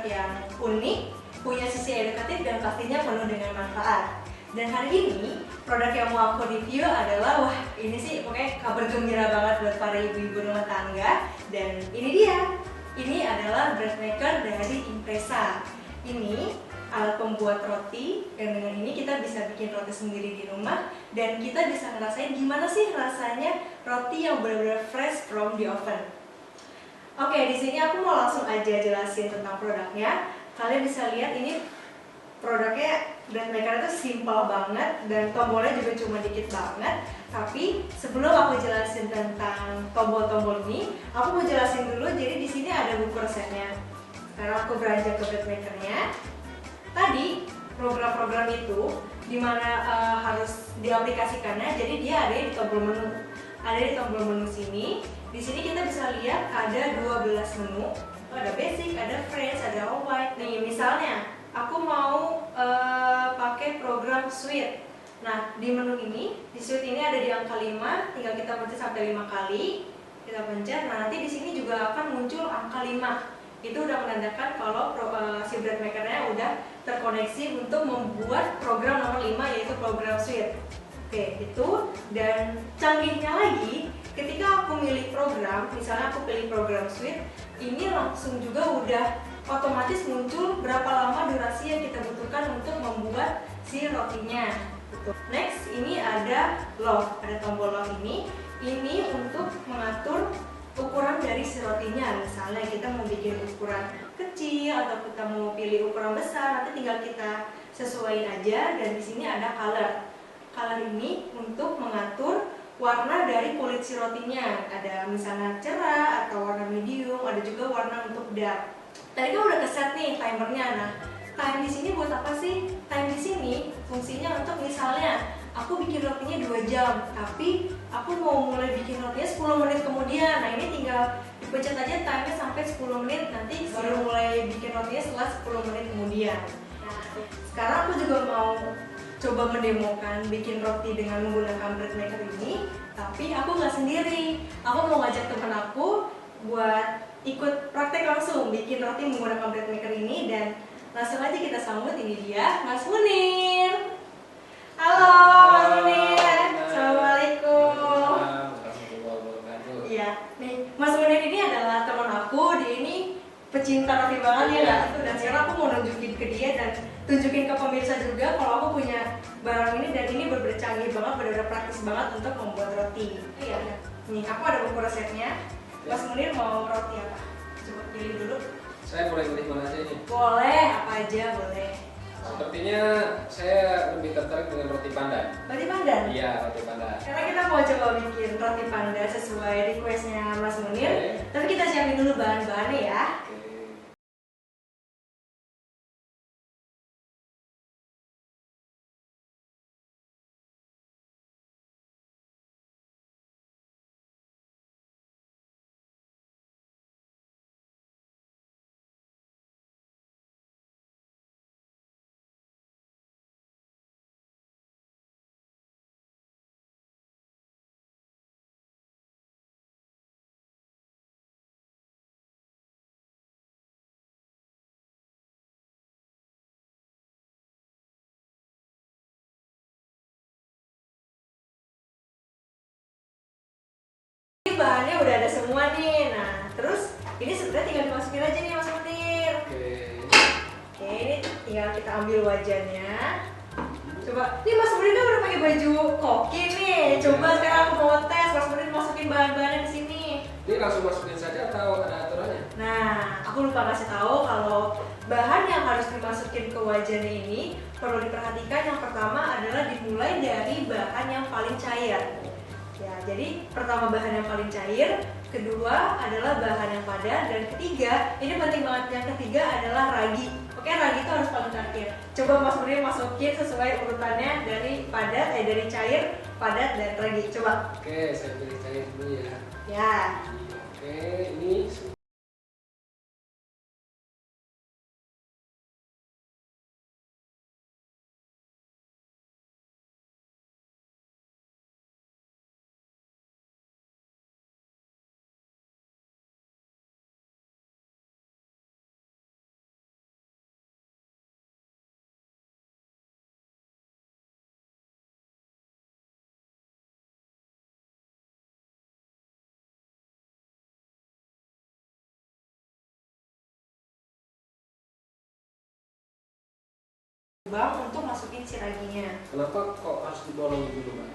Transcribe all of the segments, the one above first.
yang unik, punya sisi edukatif dan pastinya penuh dengan manfaat. Dan hari ini produk yang mau aku review adalah, wah ini sih pokoknya kabar gembira banget buat para ibu-ibu rumah tangga. Dan ini dia, ini adalah bread maker dari Impresa. Ini alat pembuat roti, dan dengan ini kita bisa bikin roti sendiri di rumah dan kita bisa ngerasain gimana sih rasanya roti yang benar-benar fresh from the oven. Oke, di sini aku mau langsung aja jelasin tentang produknya. Kalian bisa lihat ini produknya, bread maker itu simple banget dan tombolnya juga cuma dikit banget. Tapi sebelum aku jelasin tentang tombol-tombol ini, aku mau jelasin dulu. Jadi di sini ada buku resepnya. Sekarang aku beranjak ke bread makernya. Tadi program-program itu dimana harus diaplikasikannya. Jadi dia ada di tombol menu. Ada di tombol menu sini. Di sini kita bisa lihat ada 12 menu. Ada basic, ada fresh, ada all white. Nih misalnya aku mau pakai program suite. Nah, di menu ini, di suite ini ada di angka 5, tinggal kita pencet sampai 5 kali. Kita pencet, nah nanti di sini juga akan muncul angka 5. Itu udah menandakan kalau si bread makernya udah terkoneksi untuk membuat program nomor 5, yaitu program suite. Oke, itu. Dan canggihnya lagi, ketika aku milih program, misalnya aku pilih program suite, ini langsung juga udah otomatis muncul berapa lama durasi yang kita butuhkan untuk membuat si rotinya. Next, ini ada lock, ada tombol lock ini untuk mengatur ukuran dari si rotinya. Misalnya kita mau bikin ukuran kecil atau kita mau pilih ukuran besar, nanti tinggal kita sesuaiin aja. Dan di sini ada color. Color ini untuk mengatur warna dari kulit si rotinya. Ada misalnya cerah atau warna medium, ada juga warna untuk dark. Tadi kan udah keset nih timernya. Nah, time di sini buat apa sih? Time di sini fungsinya untuk misalnya aku bikin rotinya 2 jam, tapi aku mau mulai bikin rotinya 10 menit kemudian. Nah, ini tinggal dipencet aja time-nya sampai 10 menit, nanti baru mulai bikin rotinya setelah 10 menit kemudian. Nah, sekarang aku juga mau coba mendemokan bikin roti dengan menggunakan bread maker ini, tapi aku nggak sendiri. Aku mau ngajak temen aku buat ikut praktek langsung bikin roti menggunakan bread maker ini. Dan langsung aja kita sambut, ini dia Mas Munir. Halo Mas Munir, assalamualaikum. Iya, nih Mas Munir ini adalah teman aku. Dia ini pecinta roti banget ya nggak? Dan sekarang aku mau nunjukin ke dia dan tunjukin ke pemirsa juga kalau aku punya barang ini, dan ini bener-bener canggih banget, bener-bener praktis banget untuk membuat roti. Iya, nih aku ada buku resepnya. Mas Munir mau roti apa? Coba pilih dulu. Saya boleh pilih mana aja ini? Boleh, apa aja boleh. Sepertinya saya lebih tertarik dengan roti pandan. Roti pandan? Iya, roti pandan. Karena kita mau coba bikin roti pandan sesuai requestnya Mas Munir. Tapi kita siapin dulu bahan-bahannya ya. Bahannya udah ada semua nih. Nah, terus ini sebenarnya tinggal dimasukin aja nih Mas Munir. Oke, ini tinggal kita ambil wajannya. Coba, nih Mas Munir kan udah pakai baju koki nih. Coba sekarang aku mau tes Mas Munir masukin bahan-bahannya di sini. Ini langsung masukin saja atau ada aturannya? Nah, aku lupa kasih tahu kalau bahan yang harus dimasukin ke wajannya ini perlu diperhatikan. Yang pertama adalah dimulai dari bahan yang paling cair. Ya, jadi pertama bahan yang paling cair, kedua adalah bahan yang padat, dan ketiga, ini penting banget, yang ketiga adalah ragi. Oke, ragi itu harus paling terakhir. Coba Mas Munir masukin sesuai urutannya dari cair, padat, dan ragi. Coba. Oke, saya pilih cair dulu ya. Ya. Oke, ini lubang untuk masukin si raginya. Kenapa kok harus dibolong dulu, Mbak?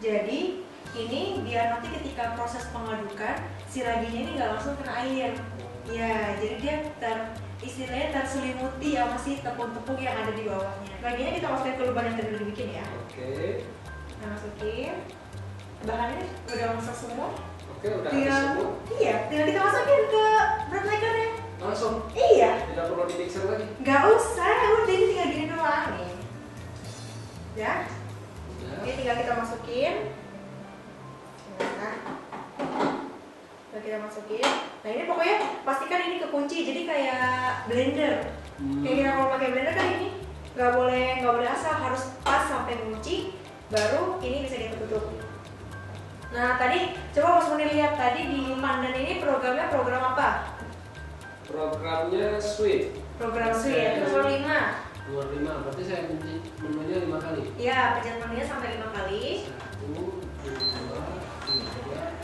Jadi ini biar nanti ketika proses pengadukan si raginya ini nggak langsung kena air. Ya, jadi dia istilahnya terselimuti sama si tepung-tepung yang ada di bawahnya. Raginya kita masukin ke lubang yang tadi udah dibikin ya. Oke. Nah, masukin. Bahannya udah masak semua. Oke, udah habis Tinggal, semua. iya, tinggal kita masukin ke bread makernya. Langsung. Iya. Tidak perlu di mixer lagi. Nggak usah, udah ini tinggal gini doang nih. Ya. Udah. Oke, tinggal kita masukin. Nah, tinggal kita masukin. Nah, ini pokoknya pastikan ini kekunci, jadi kayak blender. Kayak kita kalau pakai blender kan ini nggak boleh asal, harus pas sampai kunci, baru ini bisa kita tutup. Nah, tadi coba Mas Munir lihat tadi di Mandan ini programnya program apa? Programnya Sweet. Program Sweet, nomor 5. Nomor 5, berarti saya kunci menunya 5 kali. Iya, pencet menunya sampai 5 kali. 1, 2, 3,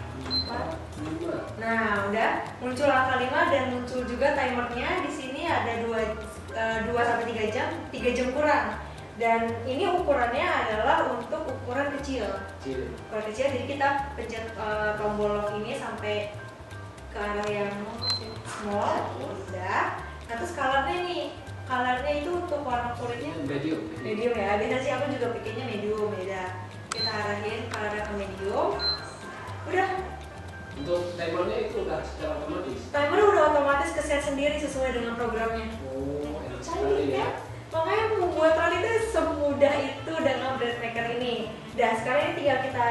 4, 5. Nah, udah muncul angka 5 dan muncul juga timernya. Di sini ada 2 sampai 3 jam, 3 jam kurang. Dan ini ukurannya adalah untuk ukuran kecil. Ukuran kecil, jadi kita pencet tombol lock ini sampai ke arah yang small. Udah. Nah, terus colornya nih. Colornya itu untuk warna kulitnya medium ya. Biasanya sih aku juga bikinnya medium, beda. Kita arahin colornya ke medium. Udah. Untuk timernya itu udah secara otomatis. Timer udah otomatis keset sendiri sesuai dengan programnya. Oh, enak Canggih sekali ya. kan? Makanya membuat roti itu semudah itu dengan bread maker ini. Dan sekarang ini tinggal kita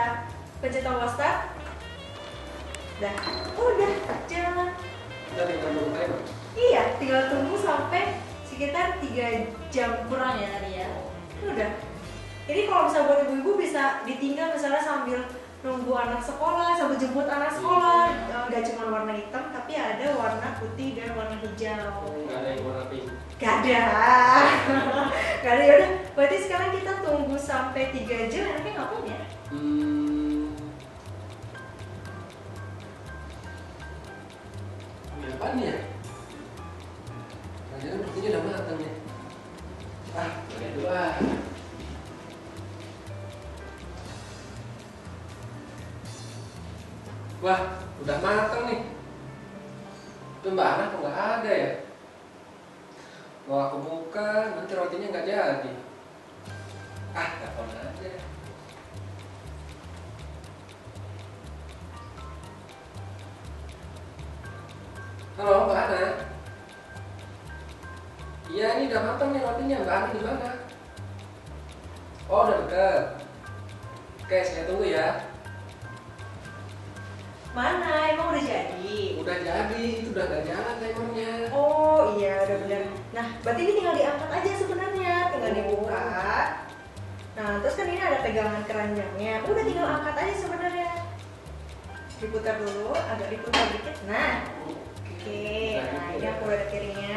pencet tombol start. Udah jalan. Kita tinggal tunggu timer. Iya, tinggal tunggu sampai sekitar 3 jam kurang ya tadi ya. Udah. Jadi kalau misalnya buat ibu-ibu bisa ditinggal misalnya sambil nunggu anak sekolah, sambil jemput anak sekolah. Gak cuma warna hitam, tapi ada warna putih dan warna hijau. Nggak ada yang warna pink. Gak ada. Gak ada, yaudah. Berarti sekarang kita tunggu sampai 3 jam, enaknya ngapain ya? Apaan ya? Jangan rotinya udah matang ya. Lihat dulu Wah, udah matang nih. Itu Mbak Ana kok nggak ada ya? Mau aku buka, nanti rotinya nggak jadi. Telepon aja. Halo Mbak Ana. Iya, ini udah matang nih rotinya. Mbak Ana di mana? Oh, udah dekat. Oke, saya tunggu ya. Mana? Emang udah jadi? Udah jadi, itu udah gak jalan timernya. Oh iya, udah bener. Nah, berarti ini tinggal diangkat aja sebenarnya, tinggal dibuka. Nah, terus kan ini ada pegangan keranjangnya. Udah tinggal angkat aja sebenarnya. Diputar dulu, agak diputar dikit. Nah, oke. Nah, ini aku udah ada piringnya.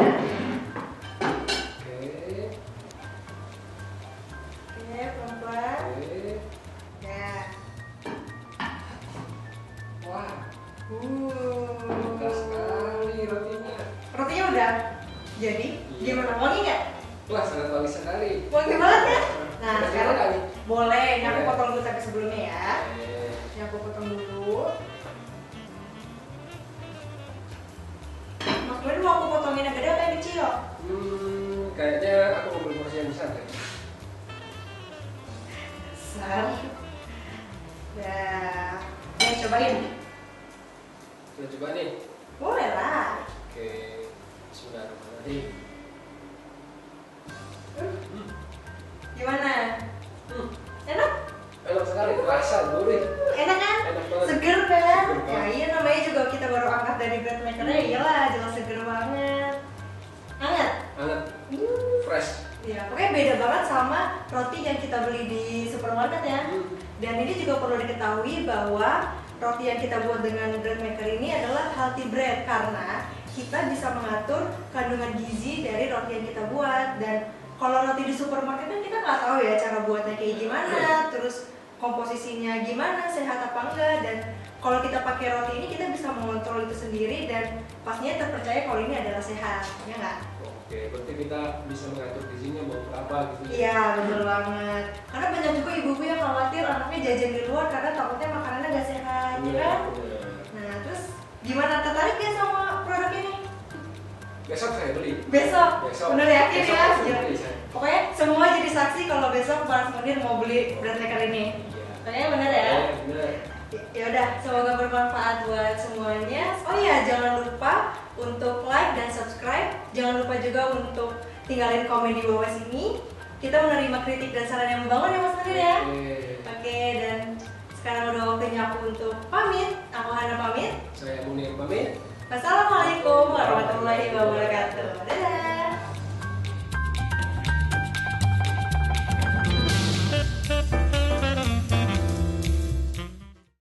Oke, pelan-pelan. Nah. Wah, bekas sekali rotinya. Rotinya udah jadi? Gimana? Wangi nggak? Wah, sangat wangi sekali. Wangi banget ya? Nah, Udah sekarang nggak nih? boleh. Ini aku Boleh. potong dulu tapi sebelumnya ya. Oke. Ini aku potong dulu. Mas Boy mau aku potongin yang gede atau yang kecil? Kayaknya aku ambil porsi yang besar deh. Besar. Dah. Cobain. Kita coba nih. Boleh lah. Oke. Bismillahirrahmanirrahim. Gimana? Enak? Enak sekali, terasa gurih. Enak kan? Enak banget. Seger kan? Seger Ya banget. iya, namanya juga kita baru angkat dari bread makernya, iyalah jelas seger banget. Hangat? Hangat, fresh. Ya, pokoknya beda banget sama roti yang kita beli di supermarket ya. Dan ini juga perlu diketahui bahwa roti yang kita buat dengan bread maker ini adalah healthy bread karena kita bisa mengatur kandungan gizi dari roti yang kita buat. Dan kalau roti di supermarket kan kita nggak tahu ya cara buatnya kayak gimana, terus komposisinya gimana, sehat apa enggak. Dan kalau kita pakai roti ini kita bisa mengontrol itu sendiri dan pastinya terpercaya kalau ini adalah sehat, ya nggak? Oke, berarti kita bisa mengatur gizinya mau berapa gitu. Iya, betul banget. Karena banyak juga ibu-ibu yang khawatir anaknya jajan di luar karena takutnya makanannya nggak sehat, ya kan? Bener. Nah, terus gimana, tertarik ya sama produk ini? Besok saya beli. Besok? Besok. Bener yakin Besok ya? saya Ya. beli, saya. Pokoknya semua jadi saksi kalau besok Mas Munir mau beli bread maker ini. Iya. Kayaknya bener ya? Bener. Ya udah, semoga bermanfaat buat semuanya. Oh iya, jangan lupa untuk like dan subscribe. Jangan lupa juga untuk tinggalin komen di bawah sini. Kita menerima kritik dan saran yang membangun ya Mas Munir ya. Oke, dan sekarang udah waktunya aku untuk pamit. Aku Hana pamit. Saya Munir pamit. Wassalamualaikum warahmatullahi wabarakatuh.